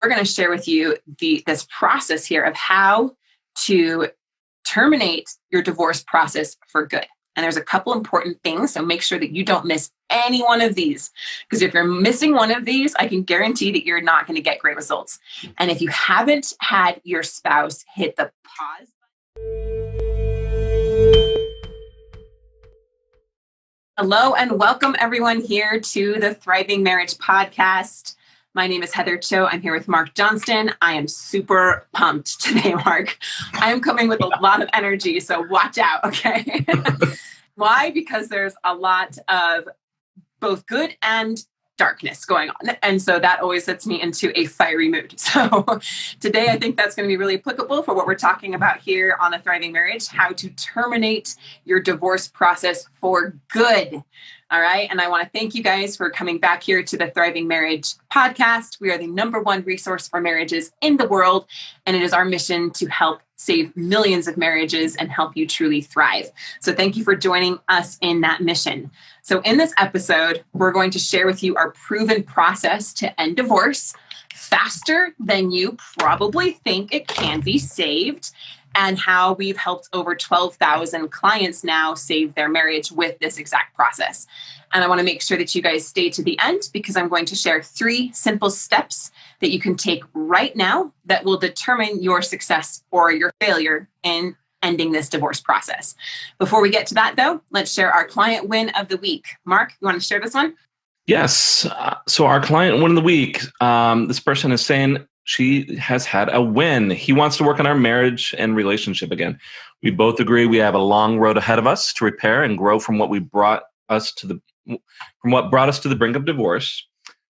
we're going to share with you this process here of how to terminate your divorce process for good. And there's a couple important things, so make sure that you don't miss any one of these. Because if you're missing one of these, I can guarantee that you're not going to get great results. And if you haven't had your spouse hit the pause Hello and welcome everyone here to the Thriving Marriage Podcast. My name is Heather Cho. I'm here with Mark Johnston. I am super pumped today, Mark. I am coming with a lot of energy, so watch out, okay? Why? Because there's a lot of both good and darkness going on. And so that always sets me into a fiery mood. So today, I think that's going to be really applicable for what we're talking about here on the Thriving Marriage, how to terminate your divorce process for good. All right. And I want to thank you guys for coming back here to the Thriving Marriage Podcast. We are the #1 resource for marriages in the world. And it is our mission to help save millions of marriages and help you truly thrive. So thank you for joining us in that mission. So in this episode, we're going to share with you our proven process to end divorce faster than you probably think it can be saved, and how we've helped over 12,000 clients now save their marriage with this exact process. And I want to make sure that you guys stay to the end, because I'm going to share 3 simple steps that you can take right now that will determine your success or your failure in ending this divorce process. Before we get to that, though, let's share our client win of the week. Mark, you want to share this one? Yes. So our client win of the week, this person is saying she has had a win. He wants to work on our marriage and relationship again. We both agree we have a long road ahead of us to repair and grow from what brought us to the brink of divorce.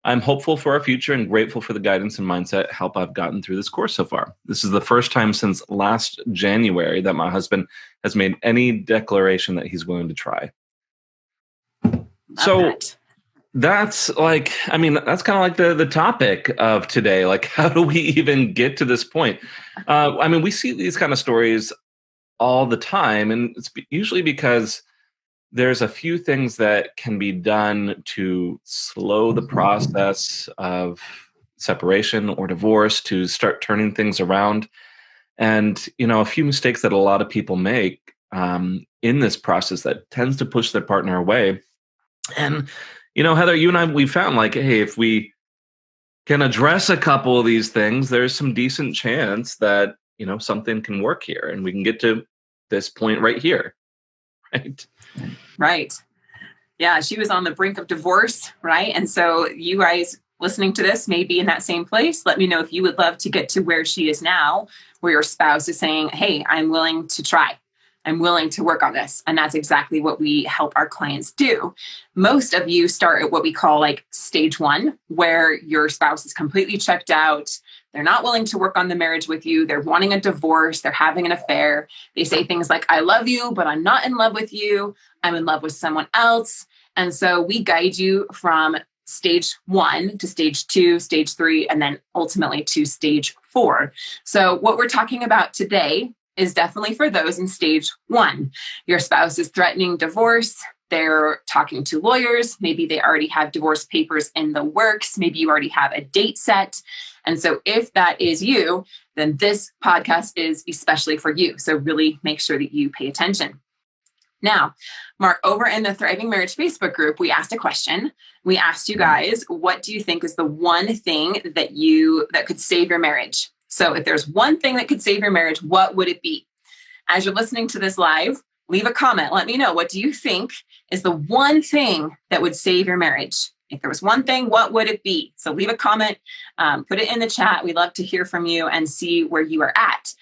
I'm hopeful for our future and grateful for the guidance and mindset help I've gotten through this course so far. This is the first time since last January that my husband has made any declaration that he's willing to try. That's like, that's kind of like the topic of today. Like, how do we even get to this point? We see these kind of stories all the time, and it's usually because there's a few things that can be done to slow the process of separation or divorce, to start turning things around. And, a few mistakes that a lot of people make in this process that tends to push their partner away. And, Heather, you and I, we found like, hey, if we can address a couple of these things, there's some decent chance that, something can work here and we can get to this point right here. Right. Yeah, she was on the brink of divorce, right? And so you guys listening to this may be in that same place. Let me know if you would love to get to where she is now, where your spouse is saying, hey, I'm willing to try. I'm willing to work on this. And that's exactly what we help our clients do. Most of you start at what we call like stage 1, where your spouse is completely checked out. They're not willing to work on the marriage with you. They're wanting a divorce. They're having an affair. They say things like, I love you, but I'm not in love with you. I'm in love with someone else. And so we guide you from stage 1 to stage 2, stage 3, and then ultimately to stage 4. So what we're talking about today is definitely for those in stage 1. Your spouse is threatening divorce. They're talking to lawyers. Maybe they already have divorce papers in the works. Maybe you already have a date set. And so if that is you, then this podcast is especially for you. So really make sure that you pay attention. Now, Mark, over in the Thriving Marriage Facebook group, we asked a question. We asked you guys, what do you think is the one thing that could save your marriage? So if there's one thing that could save your marriage, what would it be? As you're listening to this live, leave a comment. Let me know, what do you think is the one thing that would save your marriage? If there was one thing, what would it be? So leave a comment, put it in the chat. We'd love to hear from you and see where you are at.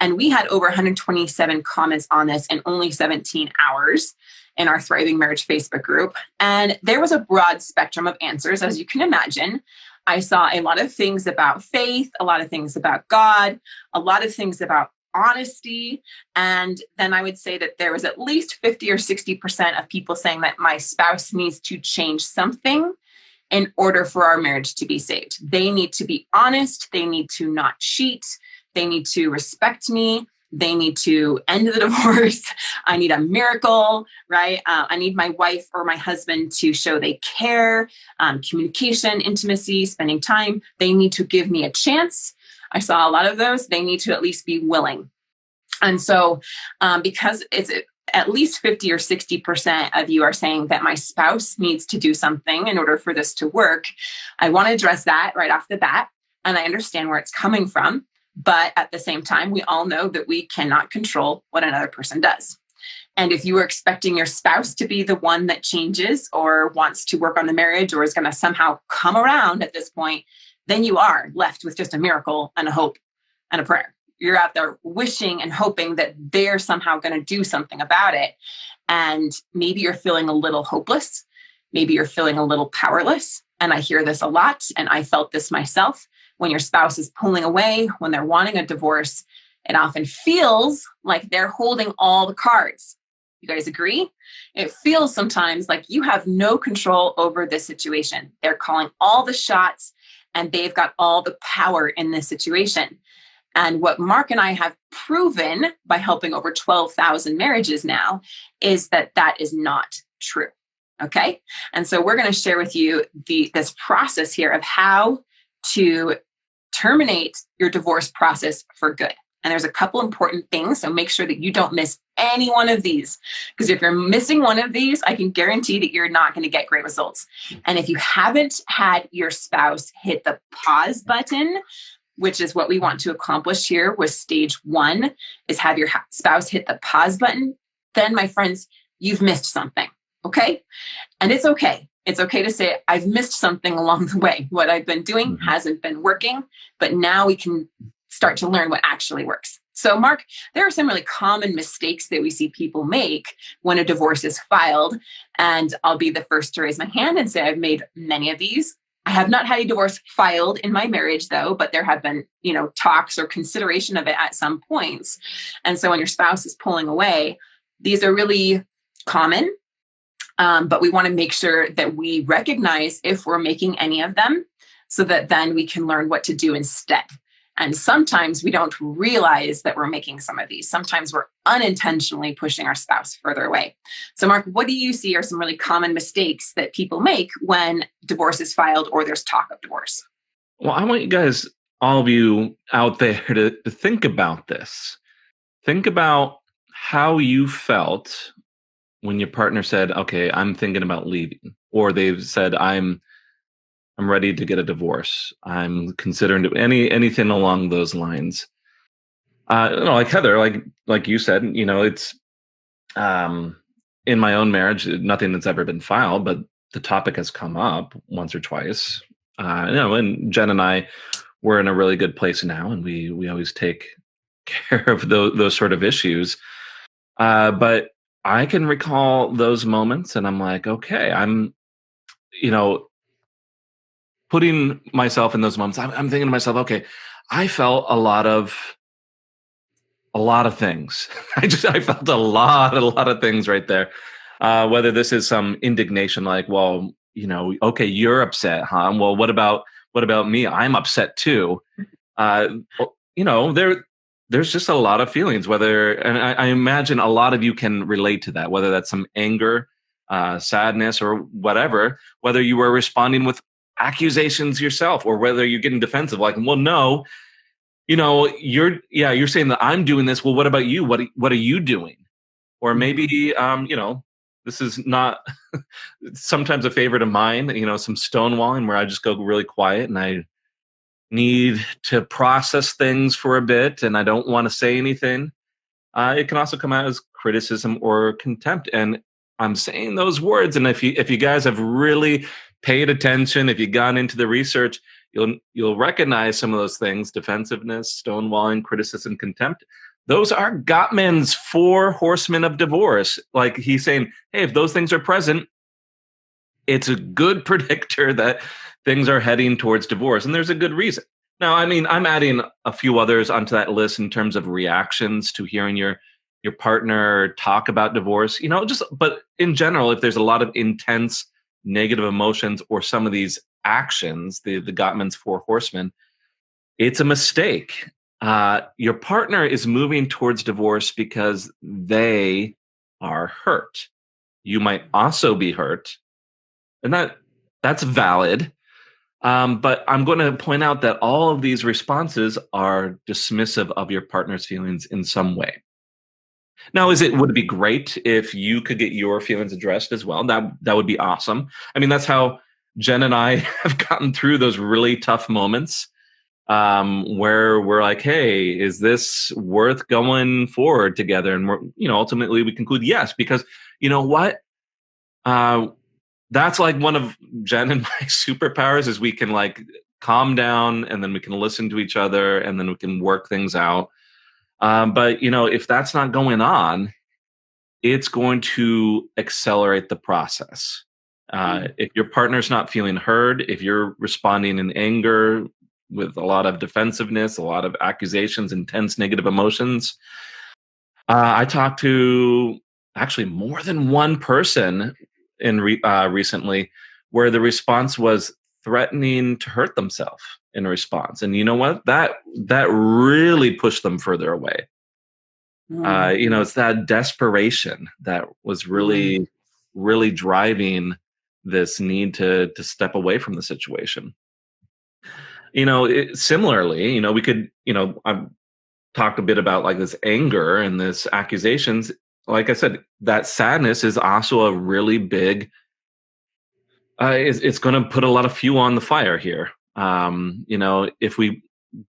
And we had over 127 comments on this in only 17 hours in our Thriving Marriage Facebook group. And there was a broad spectrum of answers, as you can imagine. I saw a lot of things about faith, a lot of things about God, a lot of things about honesty. And then I would say that there was at least 50 or 60% of people saying that my spouse needs to change something in order for our marriage to be saved. They need to be honest. They need to not cheat. They need to respect me. They need to end the divorce. I need a miracle, right? I need my wife or my husband to show they care, communication, intimacy, spending time. They need to give me a chance. I saw a lot of those. They need to at least be willing. And so, because it's at least 50 or 60% of you are saying that my spouse needs to do something in order for this to work, I want to address that right off the bat. And I understand where it's coming from. But at the same time, we all know that we cannot control what another person does. And if you are expecting your spouse to be the one that changes or wants to work on the marriage or is going to somehow come around at this point, then you are left with just a miracle and a hope and a prayer. You're out there wishing and hoping that they're somehow going to do something about it. And maybe you're feeling a little hopeless. Maybe you're feeling a little powerless. And I hear this a lot. And I felt this myself. When your spouse is pulling away, when they're wanting a divorce, it often feels like they're holding all the cards. You guys agree? It feels sometimes like you have no control over this situation. They're calling all the shots and they've got all the power in this situation. And what Mark and I have proven by helping over 12,000 marriages now is that that is not true. Okay. And so we're going to share with you this process here of how to terminate your divorce process for good. And there's a couple important things. So make sure that you don't miss any one of these. Because if you're missing one of these, I can guarantee that you're not going to get great results. And if you haven't had your spouse hit the pause button, which is what we want to accomplish here with stage 1, is have your spouse hit the pause button, then my friends, you've missed something. Okay. And it's okay. It's okay to say, I've missed something along the way. What I've been doing hasn't been working, but now we can start to learn what actually works. So, Mark, there are some really common mistakes that we see people make when a divorce is filed. And I'll be the first to raise my hand and say I've made many of these. I have not had a divorce filed in my marriage, though, but there have been, talks or consideration of it at some points. And so when your spouse is pulling away, these are really common. But we want to make sure that we recognize if we're making any of them so that then we can learn what to do instead. And sometimes we don't realize that we're making some of these. Sometimes we're unintentionally pushing our spouse further away. So, Mark, what do you see are some really common mistakes that people make when divorce is filed or there's talk of divorce? Well, I want you guys, all of you out there, to think about this. Think about how you felt when your partner said, okay, I'm thinking about leaving, or they've said, I'm ready to get a divorce. I'm considering anything along those lines. Like Heather, like you said, it's in my own marriage, nothing that's ever been filed, but the topic has come up once or twice. And Jen and I, we're in a really good place now, and we always take care of those sort of issues. But I can recall those moments, and I'm like, okay, I'm, putting myself in those moments. I'm thinking to myself, okay, I felt a lot of things. I felt a lot of things right there. Whether this is some indignation, like, well, okay, you're upset, huh? Well, what about me? I'm upset too. There's just a lot of feelings. And I imagine a lot of you can relate to that. Whether that's some anger, sadness, or whatever. Whether you were responding with accusations yourself, or whether you're getting defensive, like, well, no, you're saying that I'm doing this. Well, what about you? What are you doing? Or maybe, this is not sometimes a favorite of mine, some stonewalling where I just go really quiet and I need to process things for a bit and I don't want to say anything. It can also come out as criticism or contempt. And I'm saying those words. And if you guys have really paid attention, if you've gone into the research, you'll recognize some of those things: defensiveness, stonewalling, criticism, contempt. Those are Gottman's 4 horsemen of divorce. Like, he's saying, hey, if those things are present, it's a good predictor that things are heading towards divorce. And there's a good reason. Now, I mean, I'm adding a few others onto that list in terms of reactions to hearing your partner talk about divorce, but in general, if there's a lot of intense negative emotions or some of these actions, the Gottman's 4 horsemen, it's a mistake. Your partner is moving towards divorce because they are hurt. You might also be hurt, and that's valid. But I'm going to point out that all of these responses are dismissive of your partner's feelings in some way. Now, would it be great if you could get your feelings addressed as well? That would be awesome. I mean, that's how Jen and I have gotten through those really tough moments, where we're like, hey, is this worth going forward together? And ultimately we conclude yes, because you know what? Uh, that's like one of Jen and my superpowers is we can like calm down and then we can listen to each other and then we can work things out. But if that's not going on, it's going to accelerate the process. If your partner's not feeling heard, if you're responding in anger with a lot of defensiveness, a lot of accusations, intense negative emotions, I talked to actually more than one person recently where the response was threatening to hurt themselves in response, and you know what? That really pushed them further away. It's that desperation that was really, really driving this need to step away from the situation. Similarly, we could, I've talked a bit about like this anger and this accusations. Like I said, that sadness is also a really big. It's going to put a lot of fuel on the fire here. If we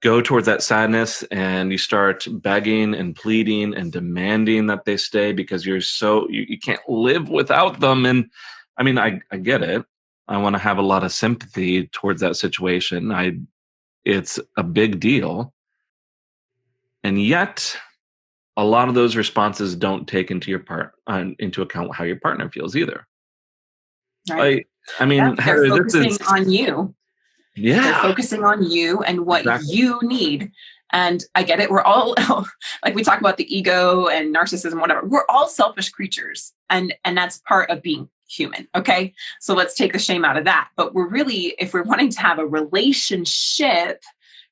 go towards that sadness and you start begging and pleading and demanding that they stay because you can't live without them. And I mean, I get it. I want to have a lot of sympathy towards that situation. It's a big deal. And yet a lot of those responses don't take into account how your partner feels either. Right. I mean, Yeah, they're Heather, focusing on you. Yeah. They're focusing on you and what you need. And I get it. We're all like we talk about the ego and narcissism, whatever. We're all selfish creatures. And that's part of being human. Okay. So let's take the shame out of that. But if we're wanting to have a relationship,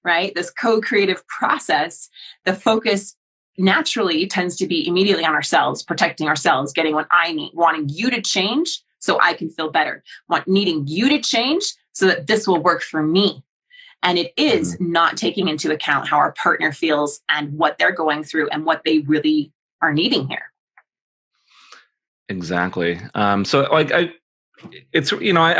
right, this co-creative process, the focus naturally tends to be immediately on ourselves, protecting ourselves, getting what I need, wanting you to change so I can feel better, needing you to change so that this will work for me. And it is not taking into account how our partner feels and what they're going through and what they really are needing here. Exactly. So like I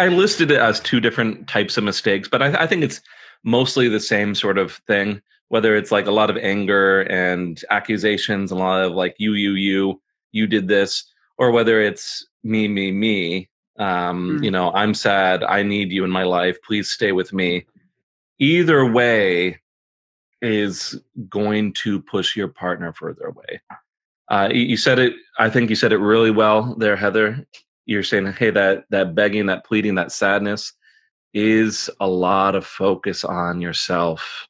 listed it as two different types of mistakes, but I think it's mostly the same sort of thing, whether it's like a lot of anger and accusations, a lot of like you did this, or whether it's me. I'm sad. I need you in my life. Please stay with me. Either way is going to push your partner further away. You said it. I think you said it really well there, Heather. You're saying, hey, that begging, that pleading, that sadness is a lot of focus on yourself.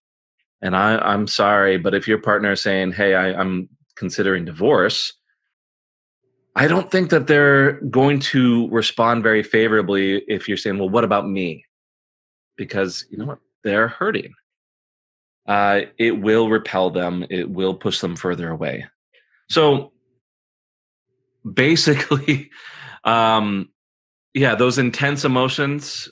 And I'm sorry, but if your partner is saying, hey, I'm considering divorce, I don't think that they're going to respond very favorably if you're saying, well, what about me? Because you know what? They're hurting. It will repel them. It will push them further away. So basically, those intense emotions,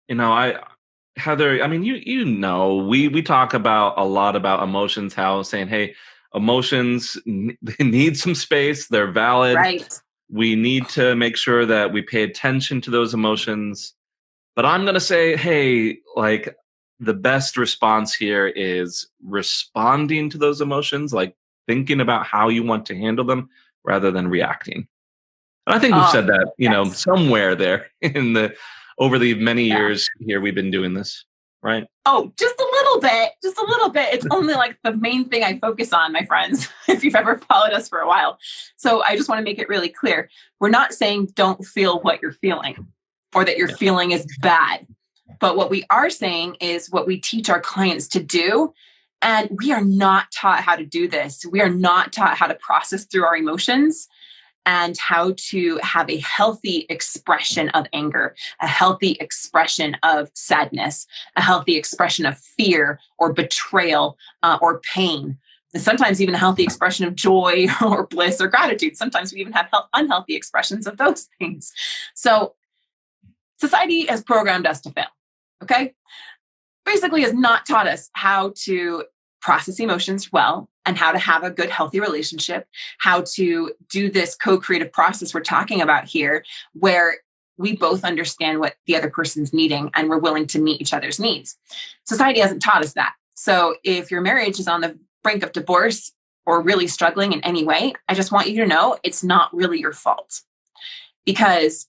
Heather, I mean, we talk about a lot about emotions, how saying, hey, emotions, they need some space. They're valid. Right. We need to make sure that we pay attention to those emotions. But I'm going to say, hey, like the best response here is responding to those emotions, like thinking about how you want to handle them rather than reacting. And I think we've said that, somewhere there over the many years here we've been doing this, right? Oh, just a little bit. It's only like the main thing I focus on, my friends, if you've ever followed us for a while. So I just want to make it really clear. We're not saying don't feel what you're feeling or that your feeling is bad. But what we are saying is what we teach our clients to do. And we are not taught how to do this. We are not taught how to process through our emotions. and how to have a healthy expression of anger, a healthy expression of sadness, a healthy expression of fear or betrayal or pain. And sometimes even a healthy expression of joy or bliss or gratitude. Sometimes we even have unhealthy expressions of those things. So society has programmed us to fail, okay? Basically has not taught us how to process emotions well and how to have a good, healthy relationship, how to do this co-creative process we're talking about here, where we both understand what the other person's needing and we're willing to meet each other's needs. Society hasn't taught us that. So if your marriage is on the brink of divorce or really struggling in any way, I just want you to know it's not really your fault, because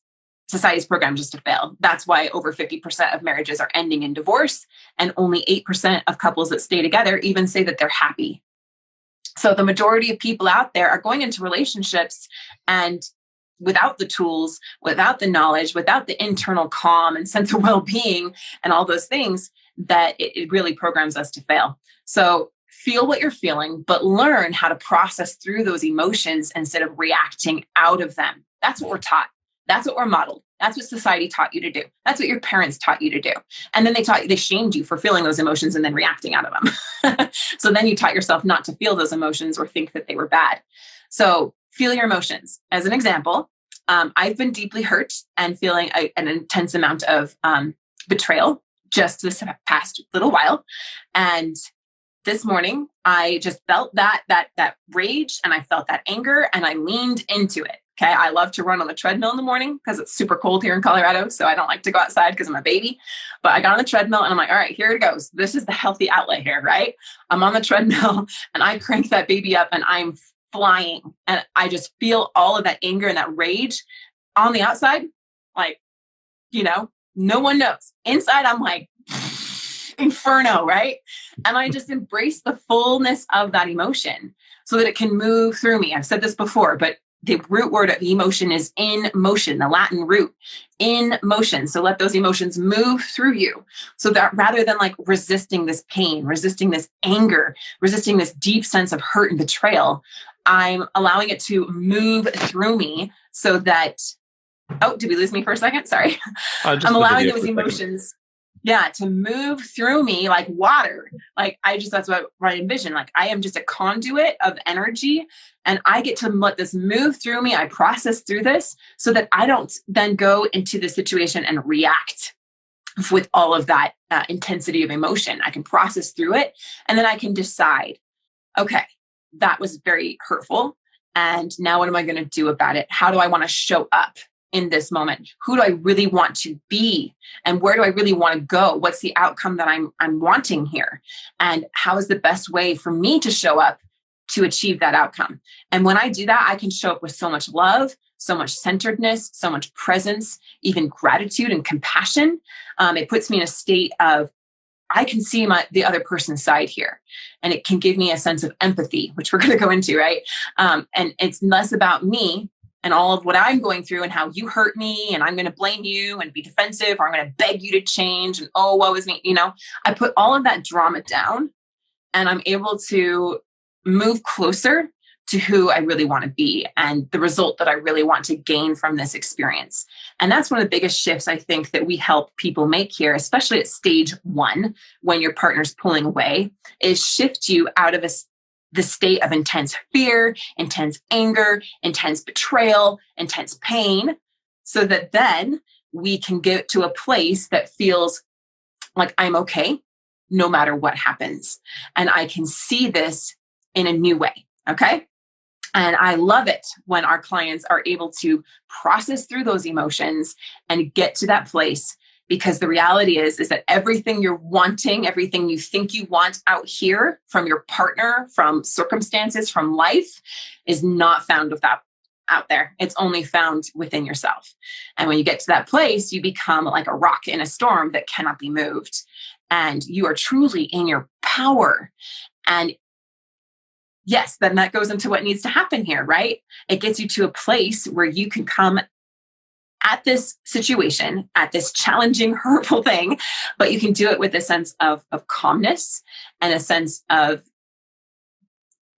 society's programmed just to fail. That's why over 50% of marriages are ending in divorce, and only 8% of couples that stay together even say that they're happy. So the majority of people out there are going into relationships and without the tools, without the knowledge, without the internal calm and sense of well-being and all those things, that it really programs us to fail. So feel what you're feeling, but learn how to process through those emotions instead of reacting out of them. That's what we're taught. That's what we're modeled. That's what society taught you to do. That's what your parents taught you to do. And then they shamed you for feeling those emotions and then reacting out of them. So then you taught yourself not to feel those emotions or think that they were bad. So feel your emotions. As an example, I've been deeply hurt and feeling an intense amount of betrayal just this past little while. And this morning, I just felt that rage, and I felt that anger, and I leaned into it. Okay. I love to run on the treadmill in the morning because it's super cold here in Colorado. So I don't like to go outside because I'm a baby, but I got on the treadmill and I'm like, all right, here it goes. This is the healthy outlet here, right? I'm on the treadmill and I crank that baby up and I'm flying. And I just feel all of that anger and that rage on the outside. Like, no one knows. Inside, I'm like, inferno, right? And I just embrace the fullness of that emotion so that it can move through me. I've said this before, but the root word of emotion is in motion, the Latin root, in motion. So let those emotions move through you, so that rather than like resisting this pain, resisting this anger, resisting this deep sense of hurt and betrayal, I'm allowing it to move through me so that, oh, did we lose me for a second? Sorry. I'm allowing those emotions to move through me like water. Like that's what I envision. Like I am just a conduit of energy and I get to let this move through me. I process through this so that I don't then go into the situation and react with all of that intensity of emotion. I can process through it and then I can decide, okay, that was very hurtful. And now what am I going to do about it? How do I want to show up in this moment? Who do I really want to be? And where do I really want to go? What's the outcome that I'm wanting here? And how is the best way for me to show up to achieve that outcome? And when I do that, I can show up with so much love, so much centeredness, so much presence, even gratitude and compassion. It puts me in a state of, I can see the other person's side here. And it can give me a sense of empathy, which we're going to go into, right? And it's less about me and all of what I'm going through and how you hurt me and I'm going to blame you and be defensive, or I'm going to beg you to change and, oh, woe is me. I put all of that drama down and I'm able to move closer to who I really want to be and the result that I really want to gain from this experience. And that's one of the biggest shifts I think that we help people make here, especially at stage 1, when your partner's pulling away, is shift you out of the state of intense fear, intense anger, intense betrayal, intense pain, so that then we can get to a place that feels like I'm okay no matter what happens. And I can see this in a new way. Okay. And I love it when our clients are able to process through those emotions and get to that place, because the reality is that everything you're wanting, everything you think you want out here from your partner, from circumstances, from life, is not found out there. It's only found within yourself. And when you get to that place, you become like a rock in a storm that cannot be moved. And you are truly in your power. And yes, then that goes into what needs to happen here, right? It gets you to a place where you can come at this situation, at this challenging, hurtful thing, but you can do it with a sense of calmness and a sense of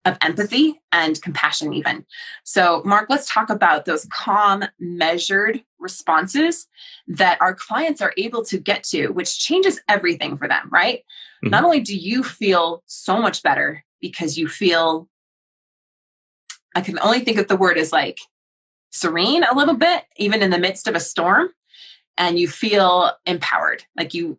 of empathy and compassion even. So Mark, let's talk about those calm, measured responses that our clients are able to get to, which changes everything for them, right? Mm-hmm. Not only do you feel so much better because you feel, I can only think of the word as like serene a little bit, even in the midst of a storm, and you feel empowered, like you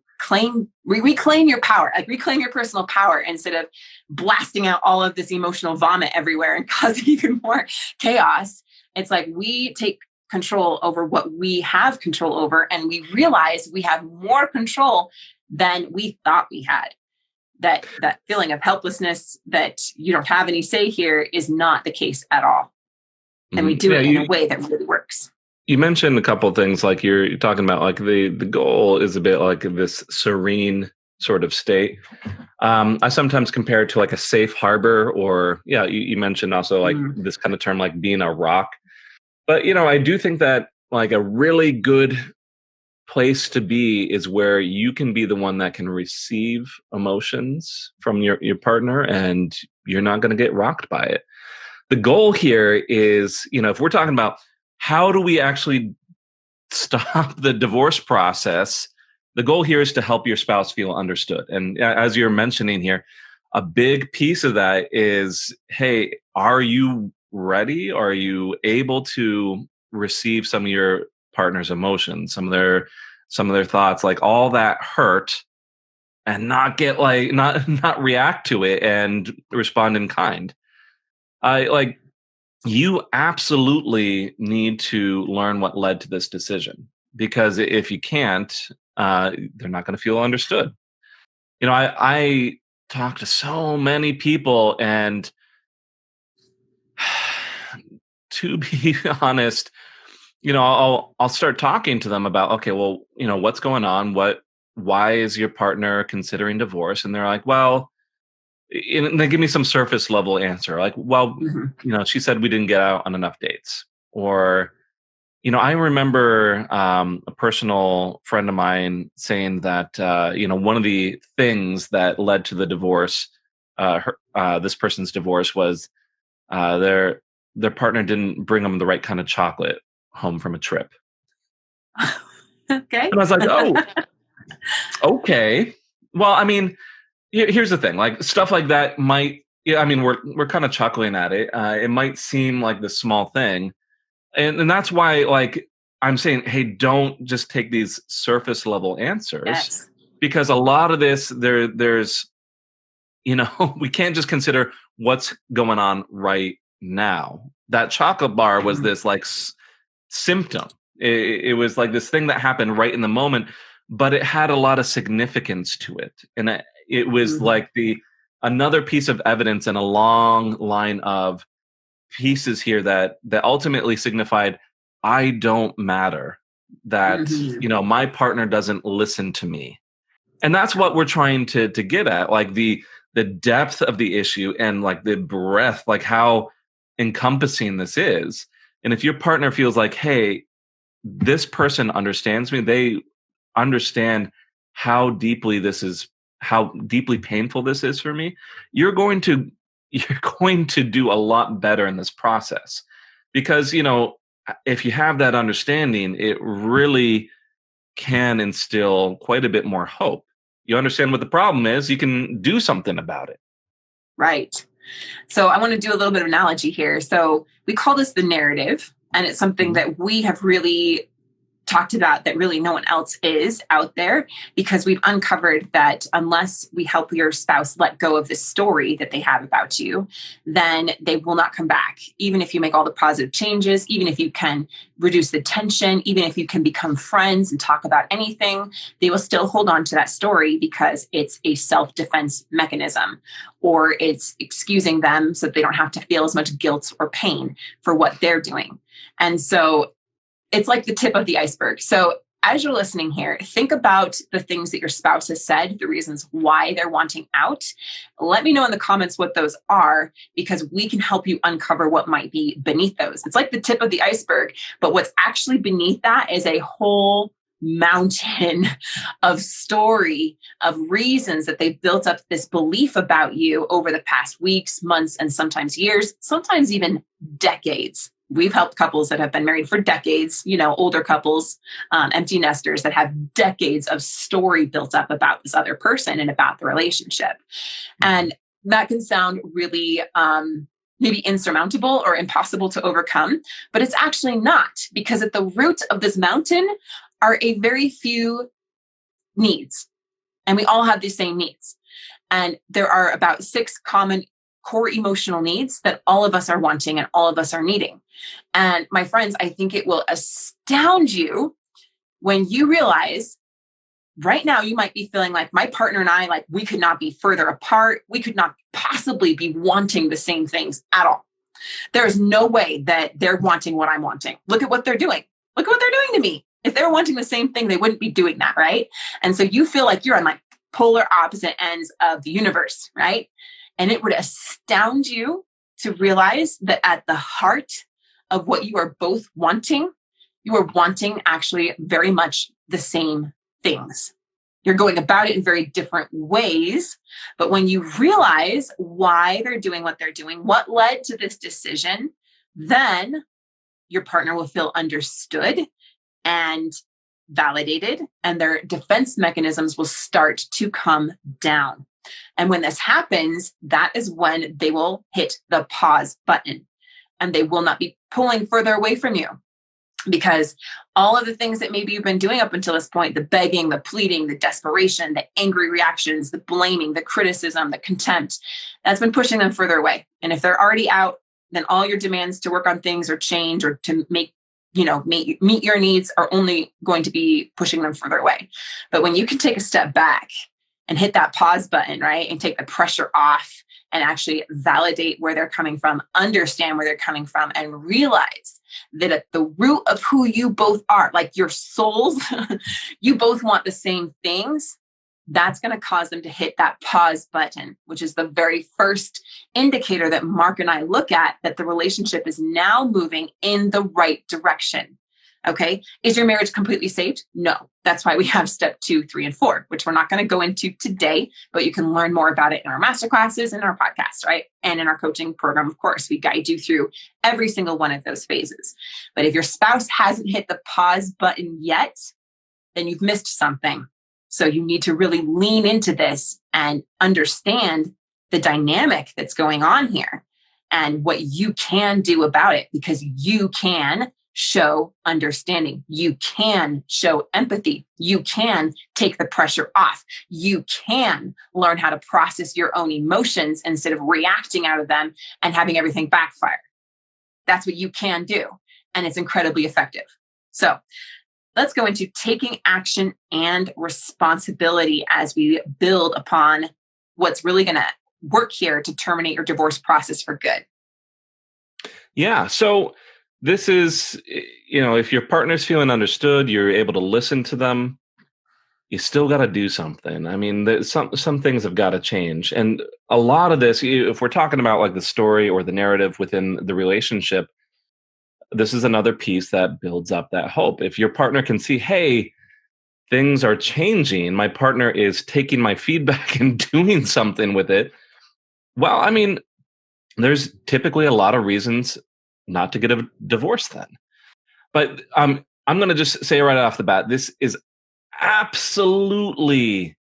reclaim your power, like reclaim your personal power instead of blasting out all of this emotional vomit everywhere and causing even more chaos. It's like we take control over what we have control over, and we realize we have more control than we thought we had. That feeling of helplessness, that you don't have any say here, is not the case at all. And we do it in a way that really works. You mentioned a couple of things, like you're talking about, like the goal is a bit like this serene sort of state. I sometimes compare it to like a safe harbor, or you mentioned also like this kind of term, like being a rock. But, I do think that like a really good place to be is where you can be the one that can receive emotions from your partner, and you're not going to get rocked by it. The goal here is, if we're talking about how do we actually stop the divorce process, the goal here is to help your spouse feel understood. And as you're mentioning here, a big piece of that is, hey, are you ready? Are you able to receive some of your partner's emotions, some of their thoughts, like all that hurt, and not get like not react to it and respond in kind? You absolutely need to learn what led to this decision, because if you can't, they're not going to feel understood. I talk to so many people, and to be honest, I'll start talking to them about, okay, well, what's going on? Why is your partner considering divorce? And they're like, well, and they give me some surface level answer, like, well, she said we didn't get out on enough dates. Or, I remember a personal friend of mine saying that, one of the things that led to the divorce, this person's divorce, was their partner didn't bring them the right kind of chocolate home from a trip. Okay. And I was like, oh, okay. Well, I mean, here's the thing, like stuff like that might, we're kind of chuckling at it. It might seem like this small thing. And that's why, like, I'm saying, hey, don't just take these surface level answers. Yes. Because a lot of this, there's, we can't just consider what's going on right now. That chocolate bar was this like symptom. It was like this thing that happened right in the moment, but it had a lot of significance to it. And it was like another piece of evidence in a long line of pieces here that ultimately signified, I don't matter, that my partner doesn't listen to me. And that's what we're trying to get at, like the depth of the issue, and like the breadth, like how encompassing this is. And if your partner feels like, hey, this person understands me, they understand how deeply painful this is for me, you're going to do a lot better in this process. Because, if you have that understanding, it really can instill quite a bit more hope. You understand what the problem is, you can do something about it. Right. So I want to do a little bit of analogy here. So we call this the narrative, and it's something that we have really talked about that really no one else is out there, because we've uncovered that unless we help your spouse let go of the story that they have about you, then they will not come back. Even if you make all the positive changes, even if you can reduce the tension, even if you can become friends and talk about anything, they will still hold on to that story because it's a self-defense mechanism, or it's excusing them so that they don't have to feel as much guilt or pain for what they're doing. And so it's like the tip of the iceberg. So as you're listening here, think about the things that your spouse has said, the reasons why they're wanting out. Let me know in the comments what those are, because we can help you uncover what might be beneath those. It's like the tip of the iceberg, but what's actually beneath that is a whole mountain of story, of reasons that they've built up this belief about you over the past weeks, months, and sometimes years, sometimes even decades. We've helped couples that have been married for decades, older couples, empty nesters that have decades of story built up about this other person and about the relationship. And that can sound really maybe insurmountable or impossible to overcome, but it's actually not, because at the root of this mountain are a very few needs. And we all have the same needs. And there are about 6 common core emotional needs that all of us are wanting and all of us are needing. And my friends, I think it will astound you when you realize right now you might be feeling like my partner and I, like we could not be further apart. We could not possibly be wanting the same things at all. There is no way that they're wanting what I'm wanting. Look at what they're doing. Look at what they're doing to me. If they were wanting the same thing, they wouldn't be doing that, right? And so you feel like you're on like polar opposite ends of the universe, right? And it would astound you to realize that at the heart of what you are both wanting, you are wanting actually very much the same things. You're going about it in very different ways. But when you realize why they're doing what they're doing, what led to this decision, then your partner will feel understood and validated, and their defense mechanisms will start to come down. And when this happens, that is when they will hit the pause button, and they will not be pulling further away from you. Because all of the things that maybe you've been doing up until this point, the begging, the pleading, the desperation, the angry reactions, the blaming, the criticism, the contempt, that's been pushing them further away. And if they're already out, then all your demands to work on things or change or to meet your needs are only going to be pushing them further away. But when you can take a step back and hit that pause button, right, and take the pressure off and actually validate where they're coming from, understand where they're coming from, and realize that at the root of who you both are, like your souls, you both want the same things, that's going to cause them to hit that pause button, which is the very first indicator that Mark and I look at that the relationship is now moving in the right direction. Okay. Is your marriage completely saved? No. That's why we have step 2, 3, and 4, which we're not going to go into today, but you can learn more about it in our masterclasses and our podcast, right? And in our coaching program, of course, we guide you through every single one of those phases. But if your spouse hasn't hit the pause button yet, then you've missed something. So you need to really lean into this and understand the dynamic that's going on here and what you can do about it, because you can show understanding. You can show empathy. You can take the pressure off. You can learn how to process your own emotions instead of reacting out of them and having everything backfire. That's what you can do. And it's incredibly effective. So let's go into taking action and responsibility as we build upon what's really going to work here to terminate your divorce process for good. Yeah. So this is, if your partner's feeling understood, you're able to listen to them, you still got to do something. I mean, some things have got to change. And a lot of this, if we're talking about like the story or the narrative within the relationship, this is another piece that builds up that hope. If your partner can see, hey, things are changing, my partner is taking my feedback and doing something with it. Well, I mean, there's typically a lot of reasons not to get a divorce then. But I'm going to just say right off the bat, this is absolutely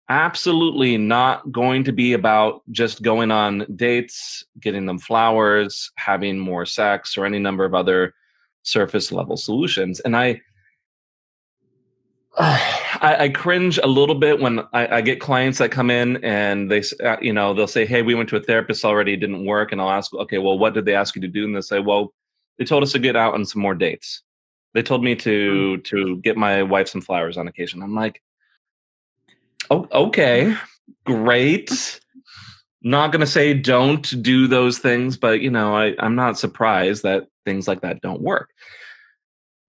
not going to be about just going on dates, getting them flowers, having more sex, or any number of other surface level solutions. And I cringe a little bit when I get clients that come in and they'll say, hey, we went to a therapist already, it didn't work. And I'll ask, okay, well, what did they ask you to do? And they say, well, they told us to get out on some more dates. They told me to get my wife some flowers on occasion. I'm like, oh, okay, great. Not going to say don't do those things, but I'm not surprised that things like that don't work.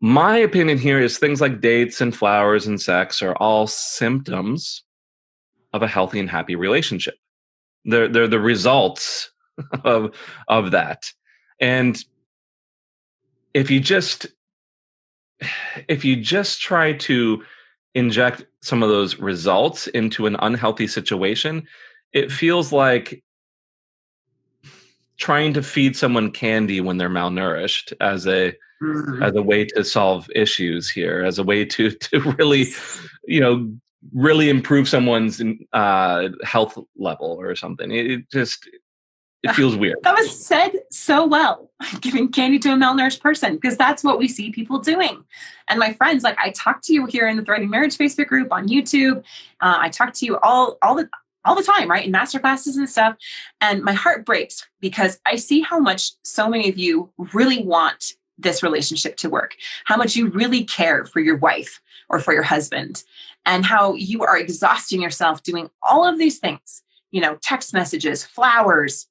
My opinion here is things like dates and flowers and sex are all symptoms of a healthy and happy relationship. They're the results of that. And if you just if you just try to inject some of those results into an unhealthy situation, it feels like trying to feed someone candy when they're malnourished Mm. as a way to solve issues here, as a way to really, you know, really improve someone's health level or something. It just it feels weird. That was said so well, giving candy to a malnourished person, because that's what we see people doing. And my friends, like, I talk to you here in the Thriving Marriage Facebook group on YouTube. I talk to you all the time, right? In master classes and stuff. And my heart breaks because I see how much so many of you really want this relationship to work, how much you really care for your wife or for your husband, and how you are exhausting yourself doing all of these things, text messages, flowers,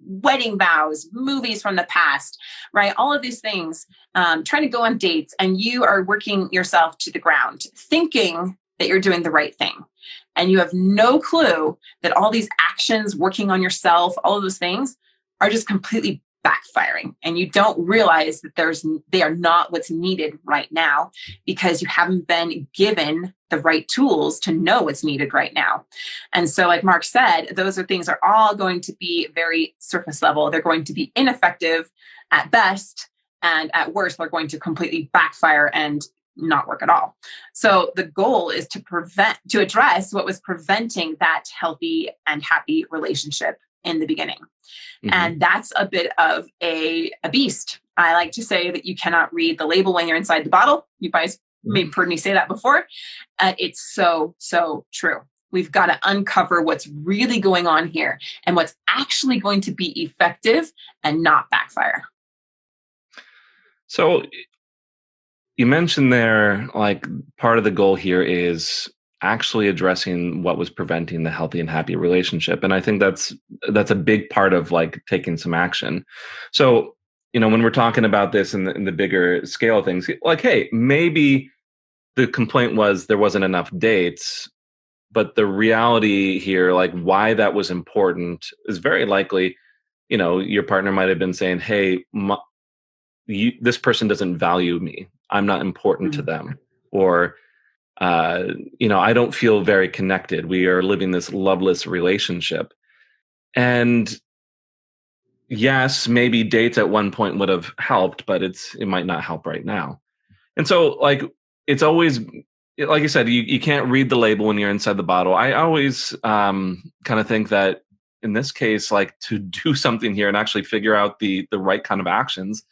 wedding vows, movies from the past, right? All of these things, trying to go on dates, and you are working yourself to the ground, thinking that you're doing the right thing. And you have no clue that all these actions, working on yourself, all of those things are just completely backfiring. And you don't realize that they are not what's needed right now, because you haven't been given the right tools to know what's needed right now. And so, like Mark said, those things are all going to be very surface level. They're going to be ineffective at best, and at worst, they're going to completely backfire and not work at all. So the goal is to address what was preventing that healthy and happy relationship in the beginning. Mm-hmm. And that's a bit of a beast. I like to say that you cannot read the label when you're inside the bottle. You guys may have heard me say that before. It's so, so true. We've got to uncover what's really going on here and what's actually going to be effective and not backfire. So you mentioned there, like, part of the goal here is actually addressing what was preventing the healthy and happy relationship. And I think that's a big part of, like, taking some action. So, when we're talking about this in the bigger scale of things, like, hey, maybe the complaint was there wasn't enough dates, but the reality here, like, why that was important is very likely, your partner might have been saying, hey, this person doesn't value me. I'm not important to them. Or, I don't feel very connected. We are living this loveless relationship. And yes, maybe dates at one point would have helped, but it might not help right now. And so, like, it's always, like I said, you can't read the label when you're inside the bottle. I always kind of think that in this case, like, to do something here and actually figure out the right kind of actions,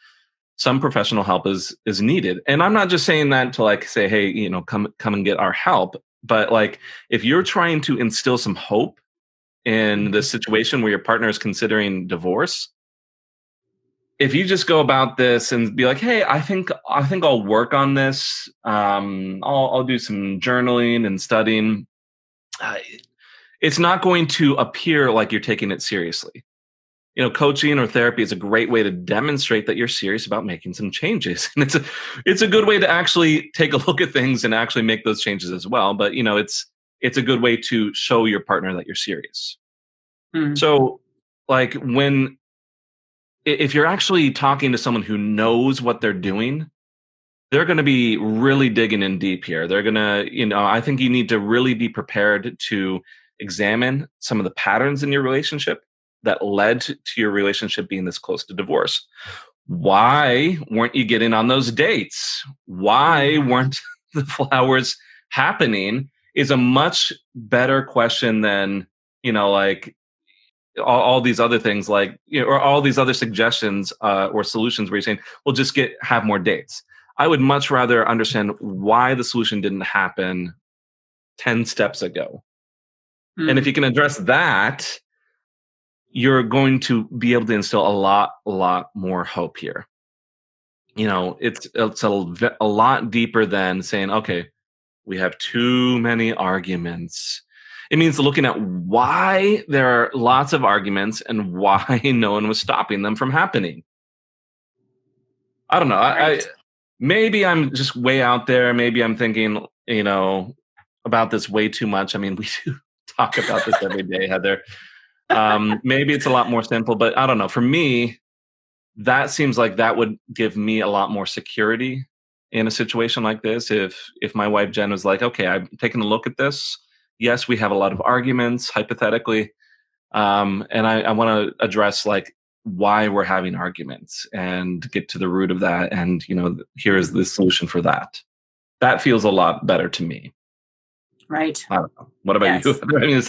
some professional help is needed. And I'm not just saying that to, like, say, hey, come and get our help. But, like, if you're trying to instill some hope in the situation where your partner is considering divorce, if you just go about this and be like, hey, I think I'll work on this. I'll do some journaling and studying. It's not going to appear like you're taking it seriously. Coaching or therapy is a great way to demonstrate that you're serious about making some changes. And it's a good way to actually take a look at things and actually make those changes as well. But, it's a good way to show your partner that you're serious. So, like, if you're actually talking to someone who knows what they're doing, they're going to be really digging in deep here. They're going to, I think you need to really be prepared to examine some of the patterns in your relationship that led to your relationship being this close to divorce. Why weren't you getting on those dates? Why weren't the flowers happening? Is a much better question than, like, all these other things, like, or all these other suggestions or solutions where you're saying, well, just have more dates. I would much rather understand why the solution didn't happen 10 steps ago. And if you can address that, you're going to be able to instill a lot more hope here. It's a lot deeper than saying, okay, we have too many arguments. It means looking at why there are lots of arguments and why no one was stopping them from happening. I don't know. Right. Maybe I'm just way out there. Maybe I'm thinking, about this way too much. I mean, we do talk about this every day, Heather. Maybe it's a lot more simple, but I don't know. For me, that seems like that would give me a lot more security in a situation like this. If my wife Jen was like, okay, I'm taking a look at this. Yes, we have a lot of arguments, hypothetically, and I want to address like why we're having arguments and get to the root of that. And here is the solution for that. That feels a lot better to me. Right. I don't know. What about you? Yes. I mean,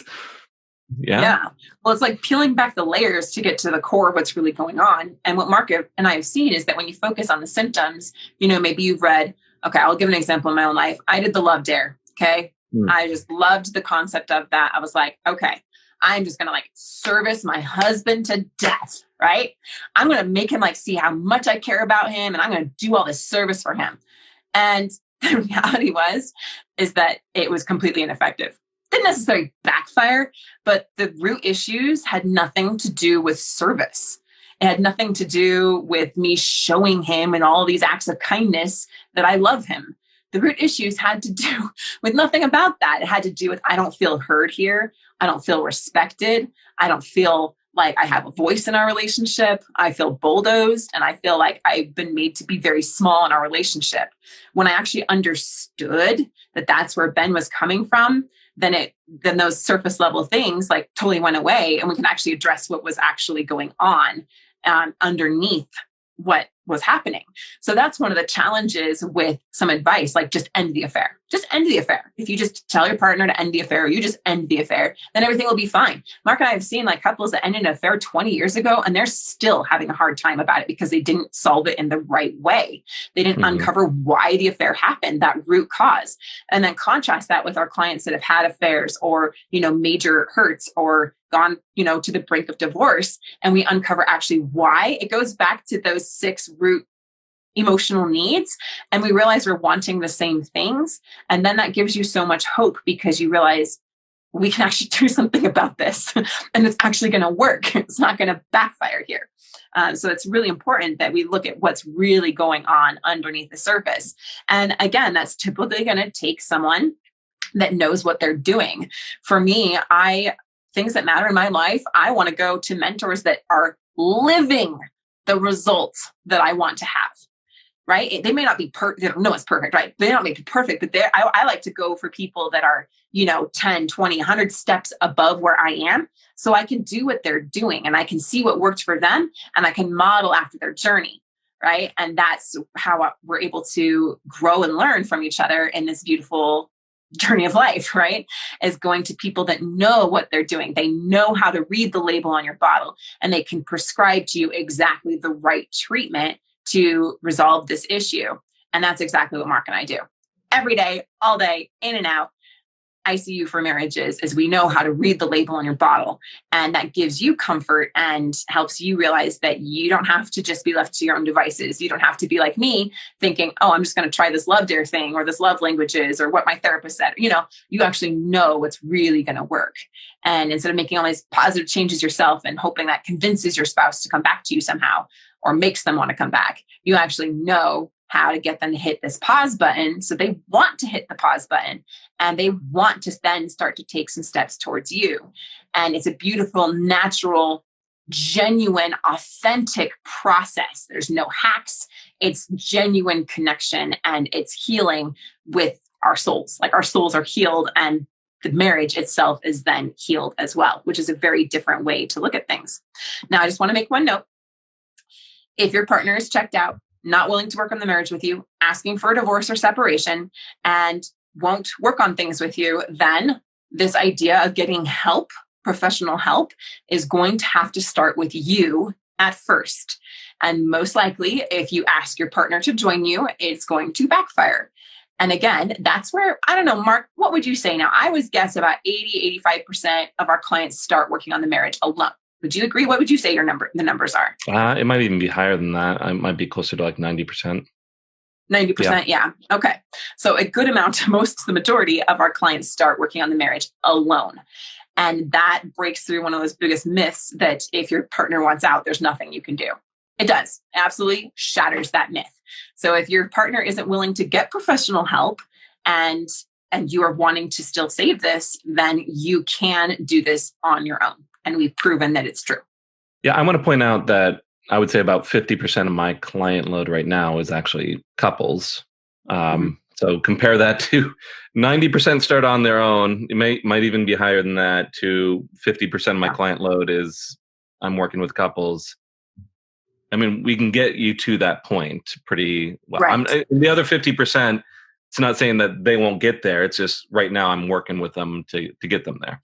yeah. Yeah. Well, it's like peeling back the layers to get to the core of what's really going on. And what Mark and I have seen is that when you focus on the symptoms, maybe you've read, okay, I'll give an example in my own life. I did the love dare. Okay. I just loved the concept of that. I was like, okay, I'm just going to like service my husband to death. Right. I'm going to make him like see how much I care about him. And I'm going to do all this service for him. And the reality is that it was completely ineffective. Didn't necessarily backfire, but the root issues had nothing to do with service. It had nothing to do with me showing him in all these acts of kindness that I love him. The root issues had to do with nothing about that. It had to do with, I don't feel heard here. I don't feel respected. I don't feel like I have a voice in our relationship. I feel bulldozed, and I feel like I've been made to be very small in our relationship. When I actually understood that that's where Ben was coming from, then those surface level things like totally went away, and we can actually address what was actually going on underneath what was happening. So that's one of the challenges with some advice, like just end the affair. Just end the affair. If you just tell your partner to end the affair, or you just end the affair, then everything will be fine. Mark and I have seen like couples that ended an affair 20 years ago, and they're still having a hard time about it because they didn't solve it in the right way. They didn't uncover why the affair happened, that root cause. And then contrast that with our clients that have had affairs or, major hurts or gone, to the brink of divorce, and we uncover actually why. It goes back to those 6 root emotional needs, and we realize we're wanting the same things. And then that gives you so much hope, because you realize we can actually do something about this and it's actually going to work. It's not going to backfire here. So it's really important that we look at what's really going on underneath the surface. And again, that's typically going to take someone that knows what they're doing. For me, things that matter in my life, I want to go to mentors that are living the results that I want to have. Right? They may not be perfect. No one's perfect, right? They don't make it perfect, but I like to go for people that are, 10, 20, 100 steps above where I am, so I can do what they're doing and I can see what worked for them and I can model after their journey. Right? And that's how we're able to grow and learn from each other in this beautiful journey of life, right? Is going to people that know what they're doing. They know how to read the label on your bottle, and they can prescribe to you exactly the right treatment to resolve this issue. And that's exactly what Mark and I do. Every day, all day, in and out. ICU for marriages is we know how to read the label on your bottle. And that gives you comfort and helps you realize that you don't have to just be left to your own devices. You don't have to be like me thinking, oh, I'm just going to try this love dare thing or this love languages or what my therapist said. You actually know what's really going to work. And instead of making all these positive changes yourself and hoping that convinces your spouse to come back to you somehow or makes them want to come back, you actually know how to get them to hit this pause button. So they want to hit the pause button and they want to then start to take some steps towards you. And it's a beautiful, natural, genuine, authentic process. There's no hacks. It's genuine connection and it's healing with our souls. Like our souls are healed and the marriage itself is then healed as well, which is a very different way to look at things. Now, I just want to make one note. If your partner is checked out, not willing to work on the marriage with you, asking for a divorce or separation, and won't work on things with you, then this idea of getting help, professional help, is going to have to start with you at first. And most likely, if you ask your partner to join you, it's going to backfire. And again, that's where, I don't know, Mark, what would you say now? I would guess about 80, 85% of our clients start working on the marriage alone. Would you agree? What would you say the numbers are? It might even be higher than that. I might be closer to like 90%. 90%, yeah. Okay. So a good amount, the majority of our clients start working on the marriage alone. And that breaks through one of those biggest myths that if your partner wants out, there's nothing you can do. It does. It absolutely shatters that myth. So if your partner isn't willing to get professional help and you are wanting to still save this, then you can do this on your own. And we've proven that it's true. Yeah, I want to point out that I would say about 50% of my client load right now is actually couples. Mhm. So compare that to 90% start on their own. It might even be higher than that. To 50% of my Yeah. client load is I'm working with couples. I mean, we can get you to that point pretty well. Right. The other 50%. It's not saying that they won't get there. It's just right now I'm working with them to get them there.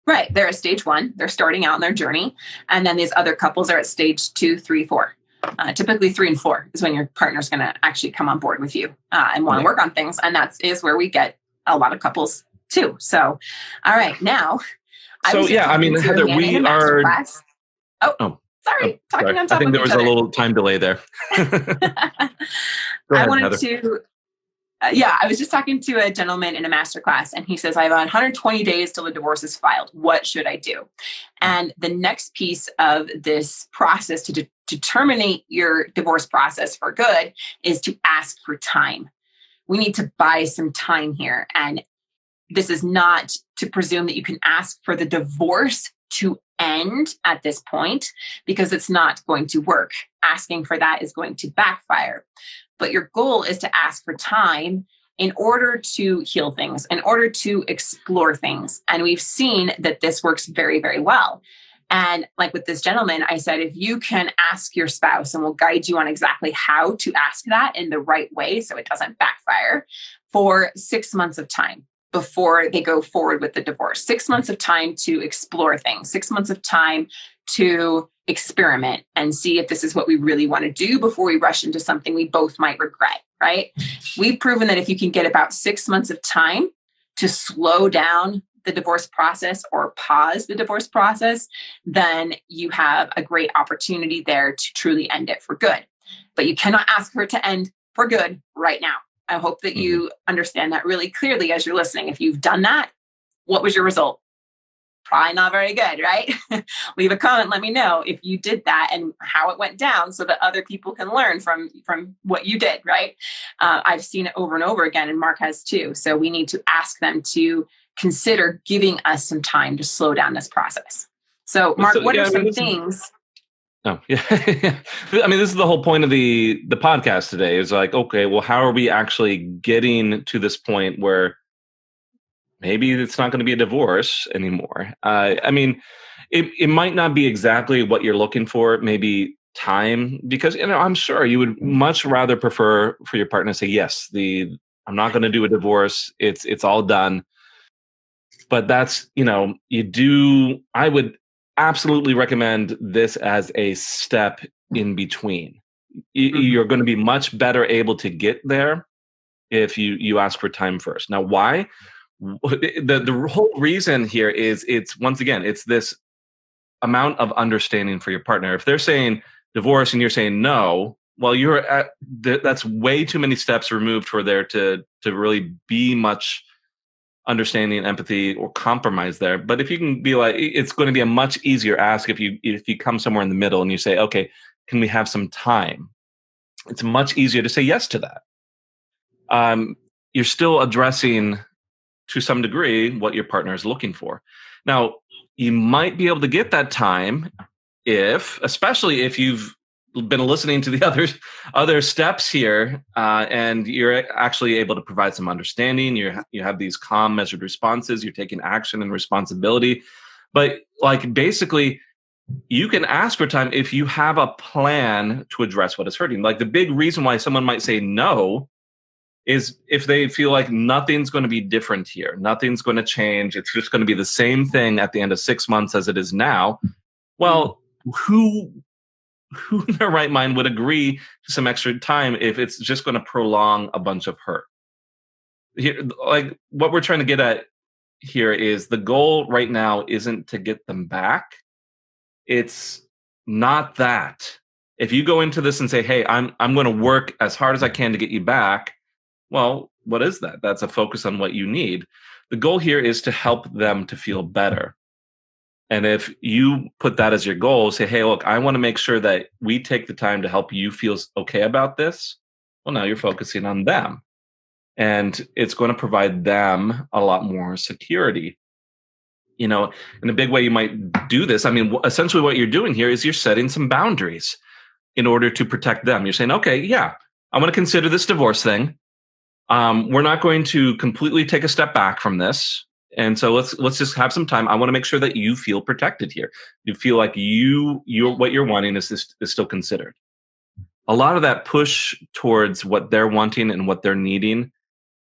Right. They're at stage one. They're starting out in their journey. And then these other couples are at stage two, three, four. Typically, 3 and 4 is when your partner's going to actually come on board with you and want to Yeah. work on things. And that is where we get a lot of couples too. So, all right. Now, I So was just yeah, I talking mean, to a Heather, man in a we master are. class. Oh, Oh, oh, sorry. sorry. Talking on I top think of there each was a other. little time delay there. Go I ahead, wanted Heather. to yeah, I was just talking to a gentleman in a master class, and he says, I have 120 days till the divorce is filed. What should I do? And the next piece of this process to terminate your divorce process for good is to ask for time. We need to buy some time here. And this is not to presume that you can ask for the divorce to end at this point, because it's not going to work. Asking for that is going to backfire. But your goal is to ask for time in order to heal things, in order to explore things. And we've seen that this works very, very well. And like with this gentleman, I said, if you can ask your spouse, and we'll guide you on exactly how to ask that in the right way so it doesn't backfire, for 6 months of time before they go forward with the divorce, 6 months of time to explore things, 6 months of time to experiment and see if this is what we really want to do before we rush into something we both might regret, right? We've proven that if you can get about 6 months of time to slow down the divorce process or pause the divorce process, then you have a great opportunity there to truly end it for good. But you cannot ask for it to end for good right now. I hope that Mhm. you understand that really clearly as you're listening. If you've done that, what was your result? Probably not very good, right? Leave a comment, let me know if you did that and how it went down, so that other people can learn from what you did, right? I've seen it over and over again, and Mark has too. So we need to ask them to consider giving us some time to slow down this process. So, So Mark, what are yeah, I mean, some this is. things? Oh yeah. I mean, this is the whole point of the podcast today. Is like, okay, well, how are we actually getting to this point where maybe it's not going to be a divorce anymore? I mean, it might not be exactly what you're looking for. Maybe time, because I'm sure you would much rather prefer for your partner to say yes. I'm not going to do a divorce. It's all done. But that's, you do. I would absolutely recommend this as a step in between. Mhm. You're going to be much better able to get there if you ask for time first. Now, why? The whole reason here is, it's once again, it's this amount of understanding for your partner. If they're saying divorce and you're saying no, well, that's way too many steps removed for there to really be much understanding, empathy, or compromise there. But if you can be like, it's going to be a much easier ask if you come somewhere in the middle and you say, okay, can we have some time? It's much easier to say yes to that. You're still addressing to some degree what your partner is looking for. Now, you might be able to get that time especially if you've been listening to the other steps here, and you're actually able to provide some understanding. You have these calm, measured responses. You're taking action and responsibility. But like basically, you can ask for time if you have a plan to address what is hurting. Like the big reason why someone might say no is if they feel like nothing's going to be different here, nothing's going to change. It's just going to be the same thing at the end of 6 months as it is now. Mhm. Well, who in their right mind would agree to some extra time if it's just going to prolong a bunch of hurt? Here, like what we're trying to get at here is the goal right now isn't to get them back. It's not that. If you go into this and say, "Hey, I'm going to work as hard as I can to get you back," well, what is that? That's a focus on what you need. The goal here is to help them to feel better. And if you put that as your goal, say, hey, look, I want to make sure that we take the time to help you feel okay about this. Well, now you're focusing on them. And it's going to provide them a lot more security. In a big way, you might do this. I mean, essentially, what you're doing here is you're setting some boundaries in order to protect them. You're saying, okay, yeah, I want to consider this divorce thing. We're not going to completely take a step back from this. And so let's just have some time. I want to make sure that you feel protected here. You feel like you what you're wanting is still considered. A lot of that push towards what they're wanting and what they're needing